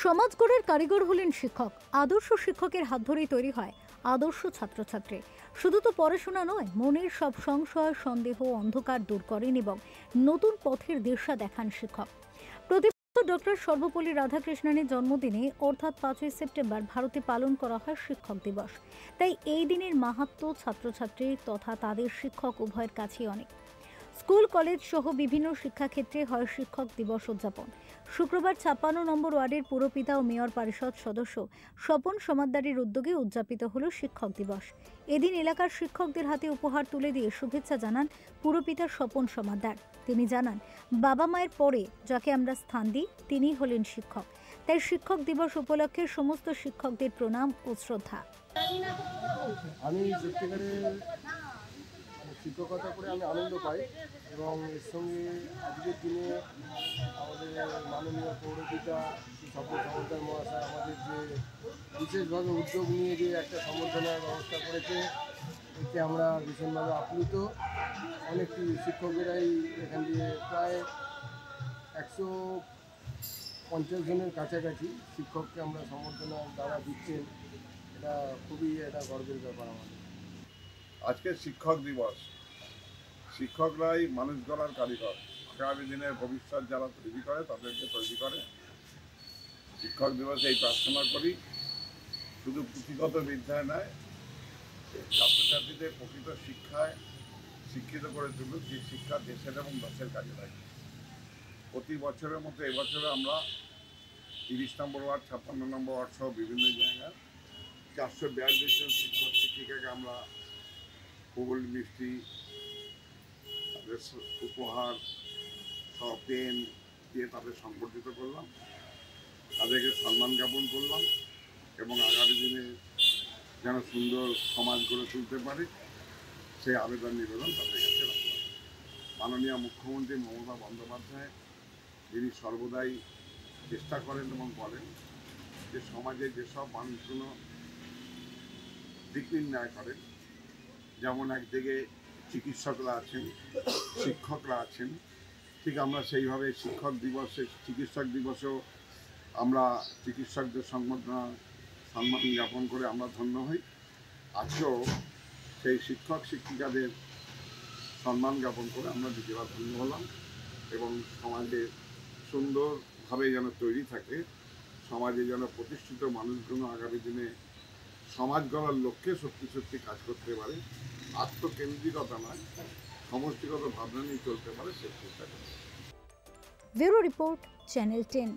সমাজ গড়ার কারিগর হলেন শিক্ষক। আদর্শ শিক্ষকের হাত ধরেই তৈরি হয় আদর্শ ছাত্রছাত্রী। শুধু তো পড়াশোনা নয়, মনের সব সংশয়, সন্দেহ, অন্ধকার দূর করেন এবং নতুন পথের দিশা দেখান শিক্ষক। প্রতি বছর ডক্টর সর্বপল্লী রাধাকৃষ্ণনের জন্মদিনে অর্থাৎ 5ই সেপ্টেম্বর ভারতে পালন করা হয় শিক্ষক দিবস। তাই এই দিনের মাহাত্ম্য ছাত্রছাত্রী তথা তাদের শিক্ষক উভয়ের কাছেই অনেক। স্কুল, কলেজ সহ বিভিন্ন শিক্ষাক্ষেত্রে হয় শিক্ষক দিবস উদযাপন। শুক্রবার 56 নম্বর ওয়ার্ডের পুরপিতা ও মেয়র পরিষদ সদস্য স্বপন সমাদ্দারের উদ্যোগে উদযাপিত হল শিক্ষক দিবস। এদিন এলাকার শিক্ষকদের হাতে উপহার তুলে দিয়ে শুভেচ্ছা জানান পুরপিতা স্বপন সমাদ্দার। তিনি জানান, বাবা মায়ের পরে যাকে আমরা স্থান দিই তিনিই হলেন শিক্ষক। তাই শিক্ষক দিবস উপলক্ষে সমস্ত শিক্ষকদের প্রণাম ও শ্রদ্ধা। আমি শিক্ষকতা করে আমি আনন্দ পাই এবং এর সঙ্গে আজকের দিনে আমাদের মাননীয় পৌরপিতা স্বপন সমাদ্দার মহাশয় আমাদের যে বিশেষভাবে উদ্যোগ নিয়ে যে একটা সম্বর্ধনার ব্যবস্থা করেছে, এতে আমরা ভীষণভাবে আপ্লুত। অনেকটি শিক্ষকেরাই এখান দিয়ে প্রায় 150 জনের কাছাকাছি শিক্ষককে আমরা সম্বর্ধনার দ্বারা দিচ্ছেন। এটা খুবই একটা গর্বের ব্যাপার আমাদের। আজকে শিক্ষক দিবস। শিক্ষকরাই মানুষ গড়ার কারিগর। আগামী দিনের ভবিষ্যৎ যারা তৈরি করে তাদেরকে তৈরি করে। শিক্ষক দিবসে এই প্রার্থনা করি, শুধু পুঁথিগত বিদ্যায় নয়, ছাত্রছাত্রীদের প্রকৃত শিক্ষায় শিক্ষিত করে তুলুক, যে শিক্ষা দেশের এবং দেশের কাজে লাগে। প্রতি বছরের মতো এবছরে আমরা 30 নম্বর ওয়ার্ড, 56 নম্বর ওয়ার্ড সহ বিভিন্ন জায়গায় 442 জন শিক্ষক শিক্ষিকাকে আমরা ফুল, মিষ্টি, তাদের উপহার সহ পেন দিয়ে তাদের সংবর্ধিত করলাম, তাদেরকে সম্মান জ্ঞাপন করলাম এবং আগামী দিনে যেন সুন্দর সমাজ গড়ে তুলতে পারে সেই আবেদন নিবেদন তাদের কাছে রাখলাম। মাননীয় মুখ্যমন্ত্রী মমতা বন্দ্যোপাধ্যায়, যিনি সর্বদাই চেষ্টা করেন এবং বলেন যে সমাজে যেসব মানুষগুলো দিক নির্ণয় করেন, যেমন একদিকে চিকিৎসকরা আছেন, শিক্ষকরা আছেন, ঠিক আমরা সেইভাবে শিক্ষক দিবসে, চিকিৎসক দিবসেও আমরা চিকিৎসকদের সম্মান জ্ঞাপন করে আমরা ধন্য হই। আজকেও সেই শিক্ষক শিক্ষিকাদের সম্মান জ্ঞাপন করে আমরা নিজেরা ধন্য হলাম এবং সমাজে সুন্দরভাবে যেন তৈরি থাকে, সমাজে যেন প্রতিষ্ঠিত মানুষগুলো আগামী দিনে সমাজ গড়ার লক্ষ্যে সত্যি সত্যি কাজ করতে পারে, আত্মকেন্দ্রিকতা নয়, সমষ্টিগত ভাবনা নিয়ে চলতে পারে, সে চেষ্টা করে। Bureau report, channel 10।